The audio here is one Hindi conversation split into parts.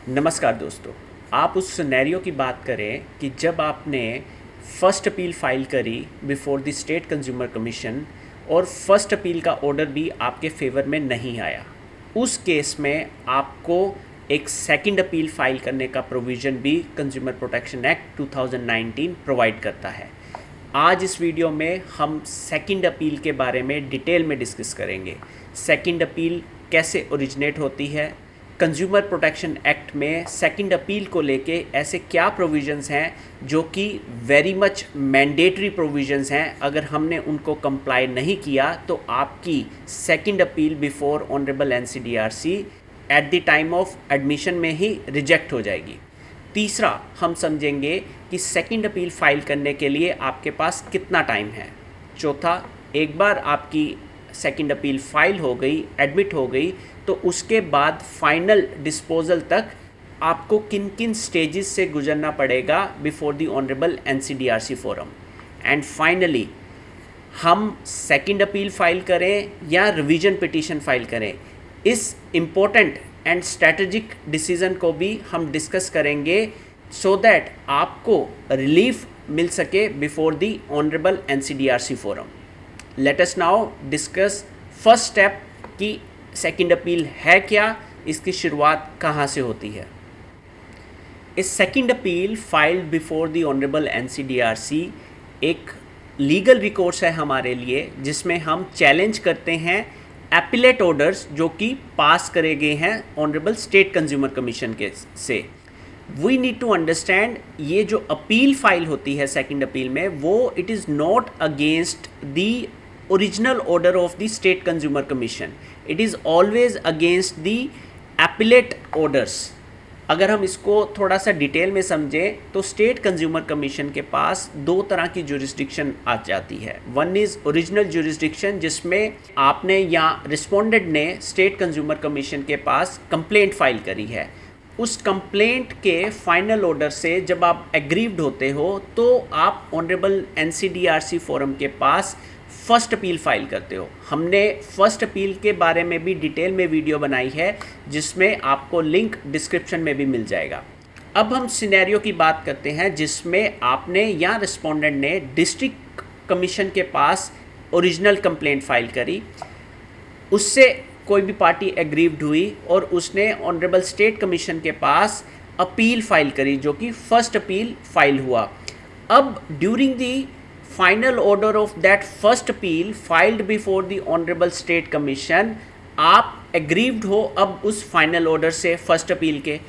नमस्कार दोस्तों। आप उस सिनेरियो की बात करें कि जब आपने फ़र्स्ट अपील फ़ाइल करी before the state consumer commission और फर्स्ट अपील का ऑर्डर भी आपके फेवर में नहीं आया। उस केस में आपको एक सेकंड अपील फ़ाइल करने का प्रोविज़न भी कंज्यूमर प्रोटेक्शन एक्ट 2019 प्रोवाइड करता है। आज इस वीडियो में हम सेकंड अपील के बारे में डिटेल में डिस्कस करेंगे। सेकंड अपील कैसे ओरिजिनेट होती है, कंज्यूमर प्रोटेक्शन एक्ट में सेकंड अपील को लेके ऐसे क्या प्रोविजंस हैं जो कि वेरी मच मैंडेटरी प्रोविजंस हैं। अगर हमने उनको कंप्लाई नहीं किया तो आपकी second appeal before honourable NCDRC at the time of admission में ही रिजेक्ट हो जाएगी। तीसरा, हम समझेंगे कि सेकंड अपील फाइल करने के लिए आपके पास कितना टाइम है। चौथा, एक बार आपकी सेकंड अपील फाइल हो गई, एडमिट हो गई, तो उसके बाद फाइनल डिस्पोजल तक आपको किन किन स्टेजेस से गुजरना पड़ेगा before the honourable NCDRC forum. And finally, हम सेकंड अपील फाइल करें या रिवीजन पिटीशन फाइल करें, इस इम्पोर्टेंट एंड स्ट्रैटेजिक डिसीजन को भी हम डिस्कस करेंगे सो दैट आपको रिलीफ मिल सके before the honourable NCDRC forum. Late us now discuss first step कि सेकंड अपील है क्या, इसकी शुरुआत कहाँ से होती है। इस second appeal filed before the honourable NCDRC एक लीगल रिकोर्स है हमारे लिए, जिसमें हम चैलेंज करते हैं एपिलेट ऑर्डर्स जो कि पास करे गए हैं ऑनरेबल स्टेट कंज्यूमर कमीशन के से। वी नीड टू अंडरस्टैंड, ये जो अपील फाइल होती है सेकंड अपील में, वो it is not against the original order of the state consumer commission, it is always against the appellate orders. अगर हम इसको थोड़ा सा डिटेल में समझें तो स्टेट कंज्यूमर कमीशन के पास दो तरह की जुरिस्डिक्शन आ जाती है। वन इज़ ओरिजिनल जुरिस्डिक्शन, जिसमें आपने या रिस्पोंडेंट ने स्टेट कंज्यूमर कमीशन के पास कंप्लेंट फाइल करी है। उस कंप्लेंट के फाइनल ऑर्डर से जब आप एग्रीव्ड होते हो तो आप ऑनरेबल एनसीडीआरसी फोरम के पास फर्स्ट अपील फाइल करते हो। हमने फर्स्ट अपील के बारे में भी डिटेल में वीडियो बनाई है, जिसमें आपको लिंक डिस्क्रिप्शन में भी मिल जाएगा। अब हम सिनेरियो की बात करते हैं जिसमें आपने या रिस्पोंडेंट ने डिस्ट्रिक्ट कमीशन के पास ओरिजिनल कंप्लेंट फाइल करी, उससे कोई भी पार्टी एग्रीव्ड हुई और उसने ऑनरेबल स्टेट कमीशन के पास अपील फाइल करी, जो कि फर्स्ट अपील फाइल हुआ। अब during the final order of that first appeal filed before the honourable state commission, आप एग्रीव्ड हो अब उस फाइनल ऑर्डर से फर्स्ट अपील के।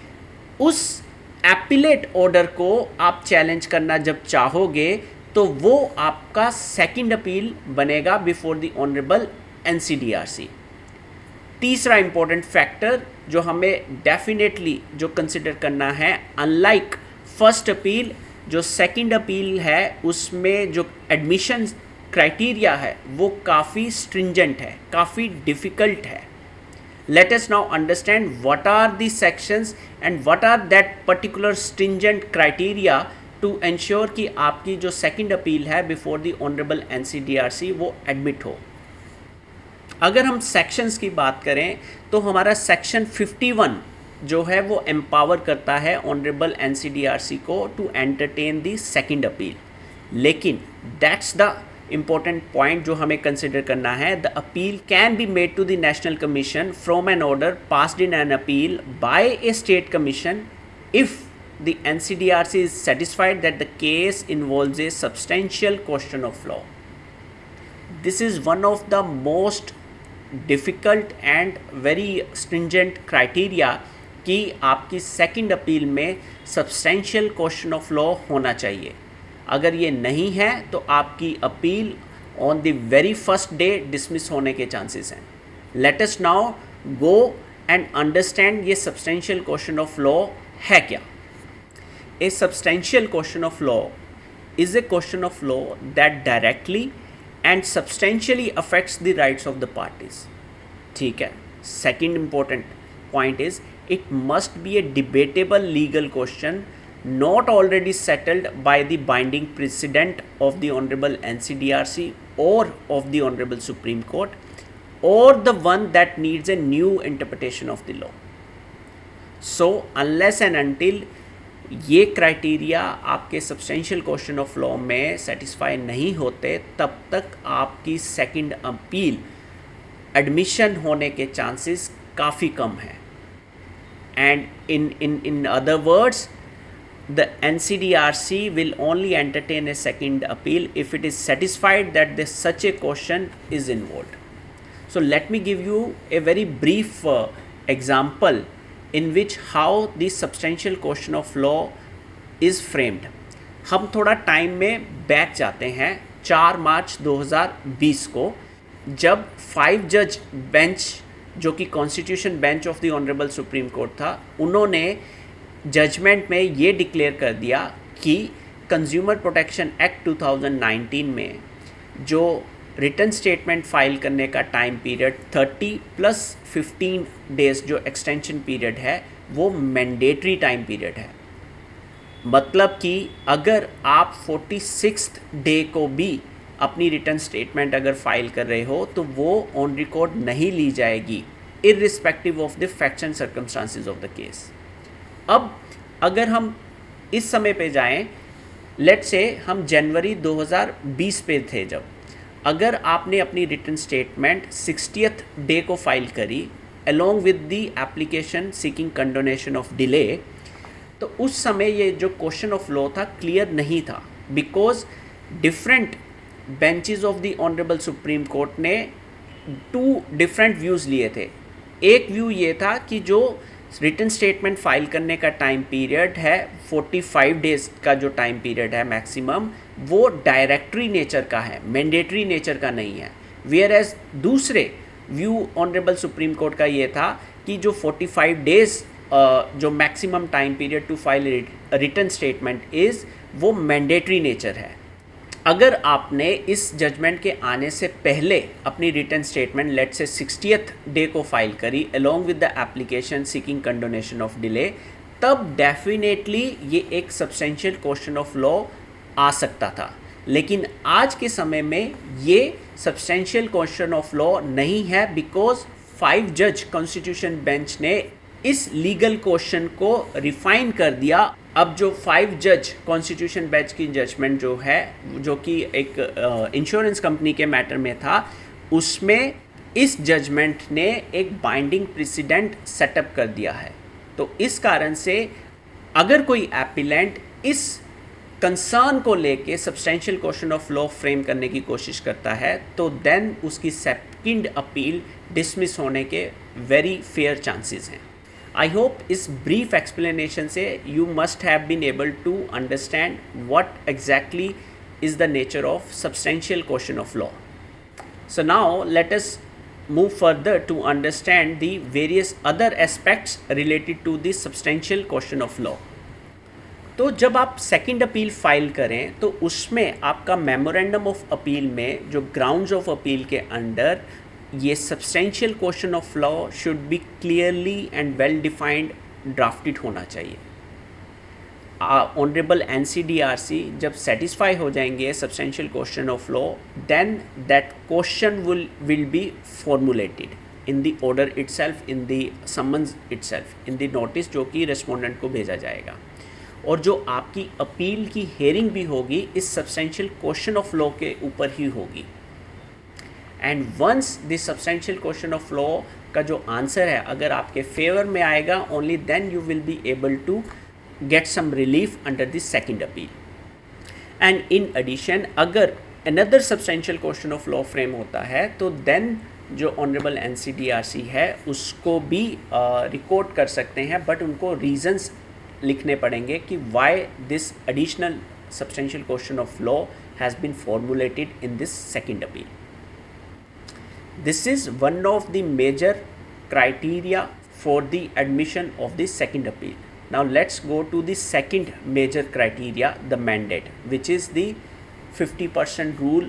उस एपिलेट ऑर्डर को आप चैलेंज करना जब चाहोगे तो वो आपका सेकंड अपील बनेगा बिफोर द ऑनरेबल एनसीडीआरसी। तीसरा इंपॉर्टेंट फैक्टर जो हमें डेफिनेटली जो कंसिडर करना है, अनलाइक फर्स्ट अपील, जो सेकंड अपील है उसमें जो एडमिशन क्राइटेरिया है वो काफ़ी स्ट्रिंजेंट है, काफ़ी डिफ़िकल्ट है। Let us now understand what are the sections and what are that particular stringent criteria to ensure कि आपकी जो सेकंड अपील है बिफोर द ऑनरेबल एनसीडीआरसी वो एडमिट हो। अगर हम सेक्शंस की बात करें तो हमारा सेक्शन 51 जो है वो एम्पावर करता है ऑनरेबल एनसीडीआरसी को to entertain the second appeal. लेकिन दैट्स द इम्पोर्टेंट पॉइंट जो हमें कंसिडर करना है, the appeal can be made to the national commission from an order passed in an appeal by a state commission if the NCDRC is satisfied that the case involves a substantial question of law. This is one of the most difficult and very stringent criteria कि आपकी सेकंड अपील में सब्सटेंशियल क्वेश्चन ऑफ लॉ होना चाहिए। अगर ये नहीं है तो आपकी appeal on the very first day dismiss होने के चांसेस हैं। Let us now go and understand ये सब्सटेंशियल क्वेश्चन ऑफ लॉ है क्या। A substantial question of law is a question of law that directly and substantially affects the rights of the parties. ठीक है। Second important point is it must be a debatable legal question not already settled by the binding precedent of the Honorable NCDRC or of the Honorable Supreme Court or the one that needs a new interpretation of the law. So unless and until ये क्राइटेरिया आपके सब्सटेंशियल क्वेश्चन ऑफ लॉ में सेटिस्फाई नहीं होते, तब तक आपकी सेकंड अपील एडमिशन होने के चांसेस काफ़ी कम हैं. And in other words, the NCDRC will only entertain a second appeal if it is satisfied that such a question is involved. So let me give you a very brief example in which how the substantial question of law is framed. हम थोड़ा टाइम में बैक जाते हैं 4 मार्च 2020 को, जब 5 जज बेंच जो कि constitution bench of the honourable supreme court था, उन्होंने जजमेंट में ये डिक्लेयर कर दिया कि कंज्यूमर प्रोटेक्शन एक्ट 2019 में जो रिटर्न स्टेटमेंट फाइल करने का टाइम पीरियड 30 प्लस 15 डेज जो एक्सटेंशन पीरियड है, वो मैंडेटरी टाइम पीरियड है. मतलब कि अगर आप 46th डे को भी अपनी रिटर्न स्टेटमेंट अगर फाइल कर रहे हो तो वो ऑन रिकॉर्ड नहीं ली जाएगी, irrespective of the facts and circumstances of the case. अब अगर हम इस समय पे जाएं, लेट्स से हम जनवरी 2020 पे थे, जब अगर आपने अपनी रिटर्न स्टेटमेंट 60th डे को फाइल करी along with the application seeking condonation of delay, तो उस समय ये जो क्वेश्चन ऑफ लॉ था क्लियर नहीं था, because different benches of the honourable supreme court ने 2 डिफरेंट व्यूज़ लिए थे. एक व्यू ये था कि जो रिटर्न स्टेटमेंट फाइल करने का टाइम पीरियड है 45 डेज़ का जो टाइम पीरियड है मैक्सिमम, वो डायरेक्टरी नेचर का है, मैंडेटरी नेचर का नहीं है. वेयर एज दूसरे व्यू ऑनरेबल सुप्रीम कोर्ट का ये था कि जो 45 डेज़ जो maximum time period to file return statement is, वो मैंडेटरी नेचर है. अगर आपने इस जजमेंट के आने से पहले अपनी रिटर्न स्टेटमेंट लेट से 60th डे को फाइल करी along with the application seeking condonation of delay, तब डेफिनेटली ये एक सब्सटेंशियल क्वेश्चन ऑफ लॉ आ सकता था. लेकिन आज के समय में ये सब्सटेंशियल क्वेश्चन ऑफ लॉ नहीं है, बिकॉज 5 जज कॉन्स्टिट्यूशन बेंच ने इस लीगल क्वेश्चन को रिफाइन कर दिया. अब जो 5 जज कॉन्स्टिट्यूशन बेंच की जजमेंट जो है, जो कि एक इंश्योरेंस कंपनी के मैटर में था, उसमें इस जजमेंट ने एक बाइंडिंग प्रेसिडेंट सेटअप कर दिया है. तो इस कारण से अगर कोई एपिलेंट इस कंसर्न को लेके substantial question of law frame करने की कोशिश करता है, तो देन उसकी सेकंड अपील डिसमिस होने के वेरी फेयर चांसेस हैं. I hope इस brief explanation से you must have been able to understand what exactly is the nature of substantial question of law. So now let us move further to understand the various other aspects related to the substantial question of law. तो जब आप सेकंड अपील फाइल करें तो उसमें आपका मेमोरेंडम ऑफ अपील में जो ग्राउंड्स ऑफ अपील के अंडर ये substantial question of law should be clearly and well defined drafted होना चाहिए. ऑनरेबल NCDRC जब सेटिस्फाई हो जाएंगे substantial question of law, then that question will be formulated in the order itself, in the summons itself, in the notice जो कि रेस्पोंडेंट को भेजा जाएगा. और जो आपकी अपील की हेयरिंग भी होगी इस सब्सटेंशियल क्वेश्चन ऑफ लॉ के ऊपर ही होगी. And once this substantial question of law का जो आंसर है अगर आपके फेवर में आएगा, only then you will be able to get some relief under this second appeal. And in addition अगर another substantial question of law frame होता है, तो देन जो ऑनरेबल NCDRC है उसको भी रिकॉर्ड कर सकते हैं, बट उनको रीजंस लिखने पड़ेंगे कि why this additional substantial question of law has been formulated in this second appeal. This is one of the major criteria for the admission of the second appeal. Now let's go to the second major criteria, the mandate, which is the 50% rule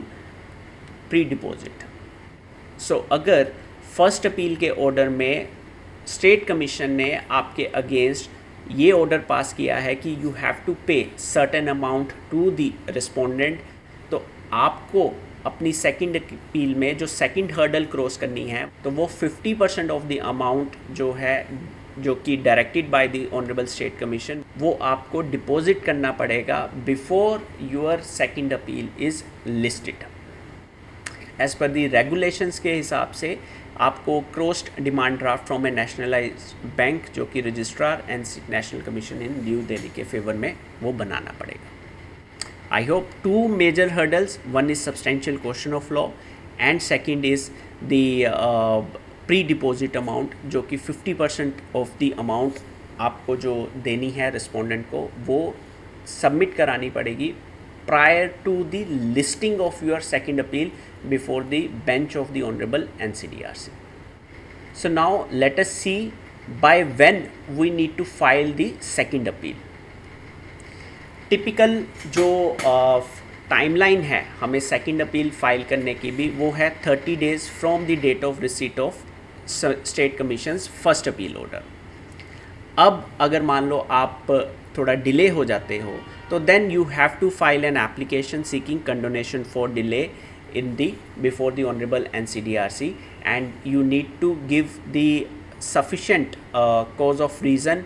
pre-deposit. So अगर फर्स्ट अपील के ऑर्डर में स्टेट कमीशन ने आपके अगेंस्ट ये ऑर्डर पास किया है कि you have to pay certain amount to the respondent, तो आपको अपनी सेकंड अपील में जो सेकंड हर्डल क्रॉस करनी है, तो वो 50% ऑफ द अमाउंट जो है जो कि directed by the honourable state commission, वो आपको डिपॉजिट करना पड़ेगा before your second appeal is listed. As per the regulations के हिसाब से आपको crossed demand draft from A nationalised bank, जो कि registrar and national commission in new Delhi के फेवर में वो बनाना पड़ेगा। I hope two major hurdles, one is substantial question of law and second is the pre-deposit amount, जो कि 50% of the amount आपको जो देनी है रिस्पोंडेंट को वो सबमिट करानी पड़ेगी prior to the listing of your second appeal before the bench of the Honorable NCDRC. So now let us see by when we need to file the second appeal. Typical जो टाइमलाइन है हमें सेकंड अपील फाइल करने की भी, वो है 30 days from the date of receipt of state commissions first appeal order. अब अगर मान लो आप थोड़ा डिले हो जाते हो तो then you have to file an application seeking condonation for delay in the before the honorable NCDRC, and you need to give the sufficient cause of reason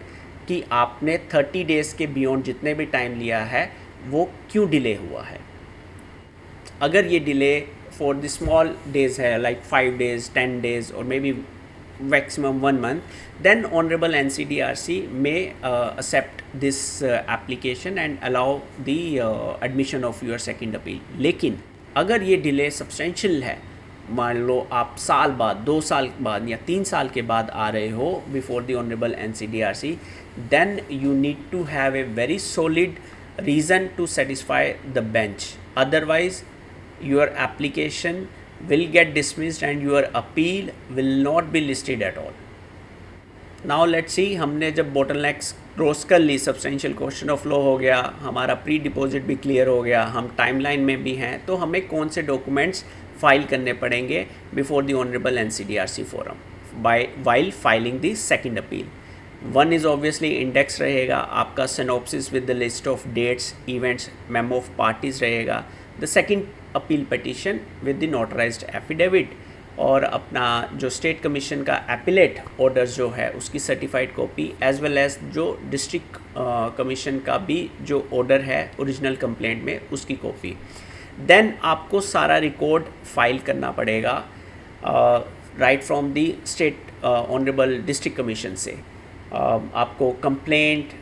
कि आपने 30 डेज़ के बियॉन्ड जितने भी टाइम लिया है वो क्यों डिले हुआ है। अगर ये delay for the small days है लाइक 5 days 10 days और may be maximum 1 month, then honorable NCDRC may accept this application and allow the admission of your second appeal। लेकिन अगर ये डिले सब्सटेंशियल है, मान लो आप साल बाद 2 साल बाद या 3 साल के बाद आ रहे हो before the honourable NCDRC, then you need to have a very solid reason to satisfy the bench, otherwise your application will get dismissed and your appeal will not be listed at all. Now let's see, हमने जब bottlenecks क्रॉस कर ली, सब्सटेंशियल क्वेश्चन ऑफ लॉ हो गया, हमारा प्री डिपॉजिट भी क्लियर हो गया, हम टाइमलाइन में भी हैं, तो हमें कौन से डॉक्यूमेंट्स फाइल करने पड़ेंगे before the honourable NCDRC forum while filing the second appeal. One is obviously index रहेगा, आपका synopsis with the list of dates, events, memo of parties रहेगा। The second appeal petition with the notarised affidavit, और अपना जो स्टेट कमीशन का एपिलेट ऑर्डर्स जो है उसकी certified copy, as well as जो डिस्ट्रिक्ट कमीशन का भी जो ऑर्डर है ओरिजिनल कंप्लेंट में उसकी कॉपी। देन आपको सारा रिकॉर्ड फाइल करना पड़ेगा right from the state honourable district commission से। आपको कंप्लेंट,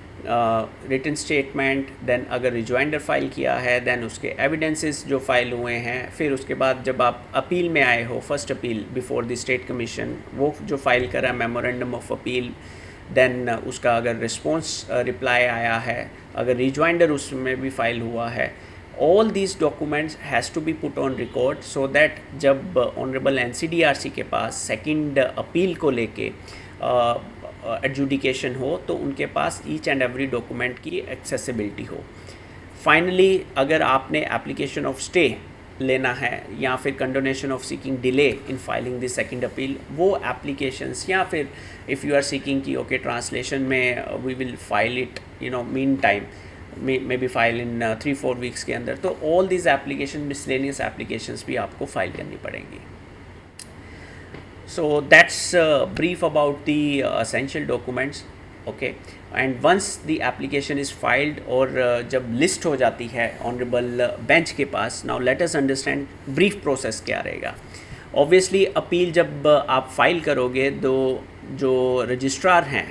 रिटन स्टेटमेंट, देन अगर रिजॉइंडर फाइल किया है देन उसके एविडेंसेस जो फाइल हुए हैं, फिर उसके बाद जब आप अपील में आए हो first appeal before the state commission, वो जो फाइल करा मेमोरेंडम ऑफ अपील, देन उसका अगर रिस्पॉन्स रिप्लाई आया है, अगर रिजॉइंडर उसमें भी फाइल हुआ है, all these documents has to be put on record so that जब ऑनरेबल NCDRC के पास सेकेंड अपील को लेके एडजुडिकेशन हो तो उनके पास ईच एंड एवरी डॉक्यूमेंट की एक्सेसिबिलिटी हो। फाइनली अगर आपने एप्लीकेशन ऑफ स्टे लेना है या फिर condonation of seeking delay in filing the second appeal, वो एप्लीकेशंस, या फिर इफ़ यू आर सीकिंग की ओके ट्रांसलेशन में we will file it mean time may be file in 3-4 weeks के अंदर, तो all these application miscellaneous applications भी आपको फाइल करनी पड़ेंगी। So that's brief about the essential documents, okay, and once the application is filed और जब list हो जाती है honorable bench के पास, now let us understand brief process क्या रहेगा। Obviously अपील जब आप फाइल करोगे तो जो रजिस्ट्रार हैं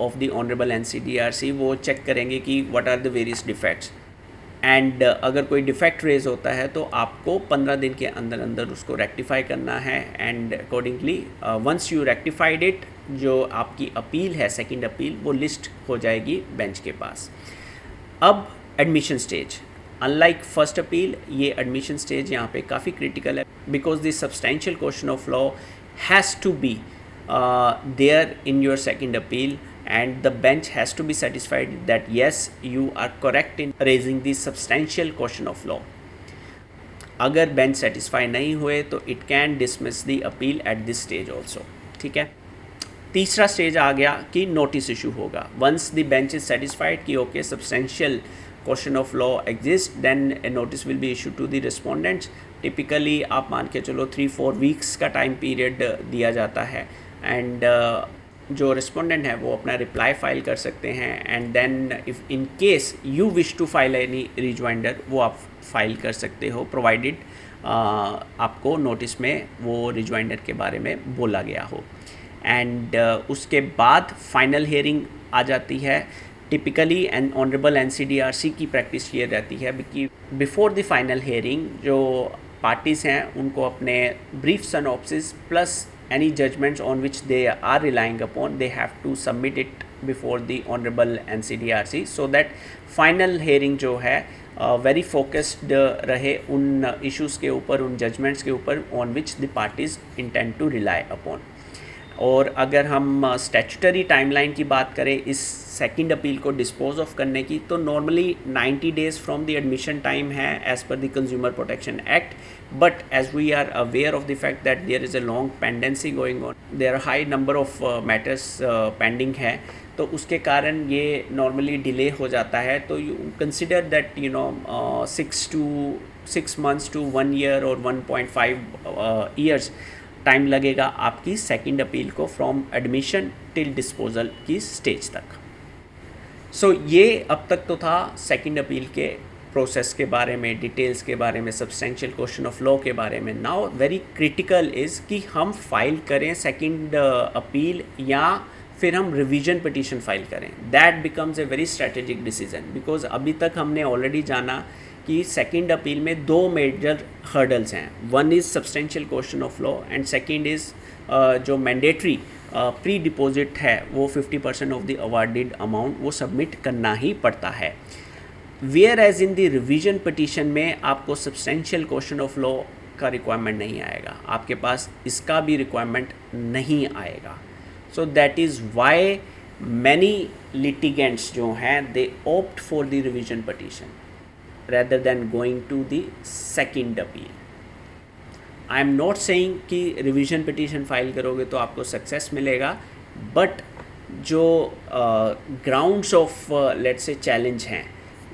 of the honorable NCDRC वो चेक करेंगे कि what are the various defects, and अगर कोई डिफेक्ट रेज होता है तो आपको 15 दिन के अंदर अंदर उसको रेक्टिफाई करना है, and accordingly once you rectified it, जो आपकी अपील है सेकंड अपील वो लिस्ट हो जाएगी बेंच के पास। अब admission stage, unlike first appeal, ये एडमिशन स्टेज यहाँ पे काफ़ी क्रिटिकल है because the substantial question of law has to be there in your second appeal, and the bench has to be satisfied that yes you are correct in raising the substantial question of law। अगर bench satisfy नहीं हुए तो it can dismiss the appeal at this stage also, ठीक है। तीसरा स्टेज आ गया कि नोटिस इशू होगा। once the bench is satisfied कि okay substantial question of law exists, then a notice will be issued to the respondents। typically आप मान के चलो 3-4 वीक्स का टाइम पीरियड दिया जाता है, एंड जो रिस्पोंडेंट है वो अपना रिप्लाई फाइल कर सकते हैं, and then if in case you wish to file any rejoinder वो आप फाइल कर सकते हो, प्रोवाइडेड आपको नोटिस में वो रिजॉइंडर के बारे में बोला गया हो। एंड उसके बाद फाइनल हियरिंग आ जाती है। टिपिकली एन ऑनरेबल एनसीडीआरसी की प्रैक्टिस ये रहती है कि बिफोर द फाइनल हियरिंग जो पार्टीज़ हैं उनको अपने brief synopsis plus any judgments on which they are relying upon, they have to submit it before the honorable NCDRC so that final hearing जो है very focused रहे उन issues के ऊपर, उन judgments के ऊपर on which the parties intend to rely upon। और अगर हम स्टैट्यूटरी टाइमलाइन की बात करें इस सेकंड अपील को डिस्पोज ऑफ करने की, तो normally 90 days from the admission time है as per the consumer protection act, but as we are aware of the fact that there is a long pendency going on, there are high number of matters pending है, तो उसके कारण ये नॉर्मली डिले हो जाता है। तो you consider that 6 months to 1 year और 1.5 years टाइम लगेगा आपकी सेकंड अपील को फ्रॉम एडमिशन टिल डिस्पोजल की स्टेज तक। सो ये अब तक तो था सेकंड अपील के प्रोसेस के बारे में, डिटेल्स के बारे में, सब्सटेंशियल क्वेश्चन ऑफ लॉ के बारे में। नाउ वेरी क्रिटिकल इज़ कि हम फाइल करें सेकंड अपील या फिर हम रिवीजन पिटीशन फाइल करें। That becomes a very strategic decision, because अभी तक हमने ऑलरेडी जाना कि सेकंड अपील में 2 मेजर हर्डल्स हैं। One is substantial question of law and second is जो मैंडेटरी प्री डिपॉजिट है वो 50% ऑफ द अवार्डेड अमाउंट वो सबमिट करना ही पड़ता है। Whereas in the revision petition में आपको सब्सटेंशियल क्वेश्चन ऑफ लॉ का रिक्वायरमेंट नहीं आएगा, आपके पास इसका भी रिक्वायरमेंट नहीं आएगा। So that is why many litigants जो हैं they opt for the revision petition rather than going to the second appeal। I am not saying कि revision petition फाइल करोगे तो आपको सक्सेस मिलेगा, बट जो grounds of let's say challenge हैं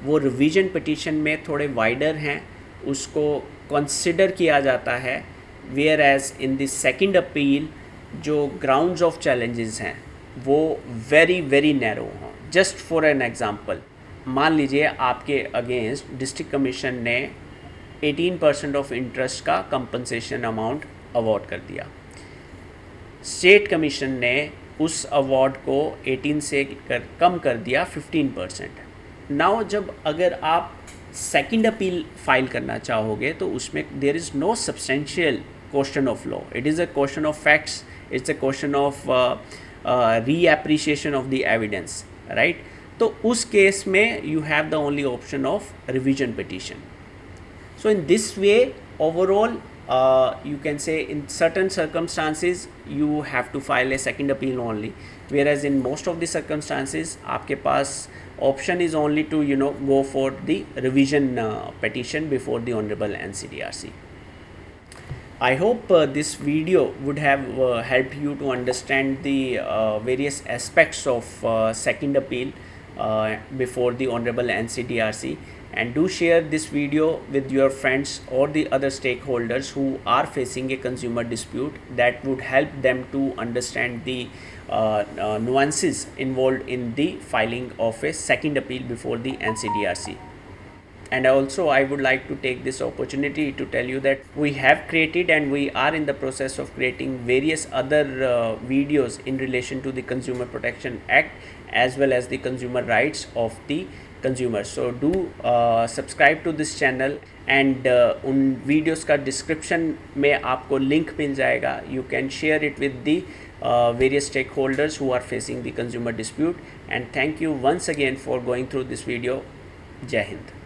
वो revision petition में थोड़े wider हैं, उसको consider किया जाता है, whereas in the second appeal जो grounds of challenges हैं वो very very narrow हों। Just for an example, मान लीजिए आपके अगेंस्ट डिस्ट्रिक्ट कमीशन ने 18% ऑफ इंटरेस्ट का कंपनसेशन अमाउंट अवार्ड कर दिया, स्टेट कमीशन ने उस अवार्ड को 18 से कम कर दिया 15%। नाउ जब अगर आप सेकंड अपील फाइल करना चाहोगे तो उसमें there is no substantial question of law, it is a question of facts, it's a question of reappreciation of the evidence, right. तो उस केस में you have the only option of revision petition. So in this way overall you can say in certain circumstances you have to file a second appeal only, whereas in most of the circumstances आपके पास option is only to go for the revision petition before the honorable NCDRC। I hope this video would have helped you to understand the various aspects of second appeal before the honorable NCDRC, and do share this video with your friends or the other stakeholders who are facing a consumer dispute, that would help them to understand the nuances involved in the filing of a second appeal before the NCDRC. And also I would like to take this opportunity to tell you that we have created and we are in the process of creating various other videos in relation to the Consumer Protection Act as well as the consumer rights of the consumer। So do subscribe to this channel, and उन videos का description में आपको link मिल जाएगा, you can share it with the various stakeholders who are facing the consumer dispute। And thank you once again for going through this video। जय हिंद।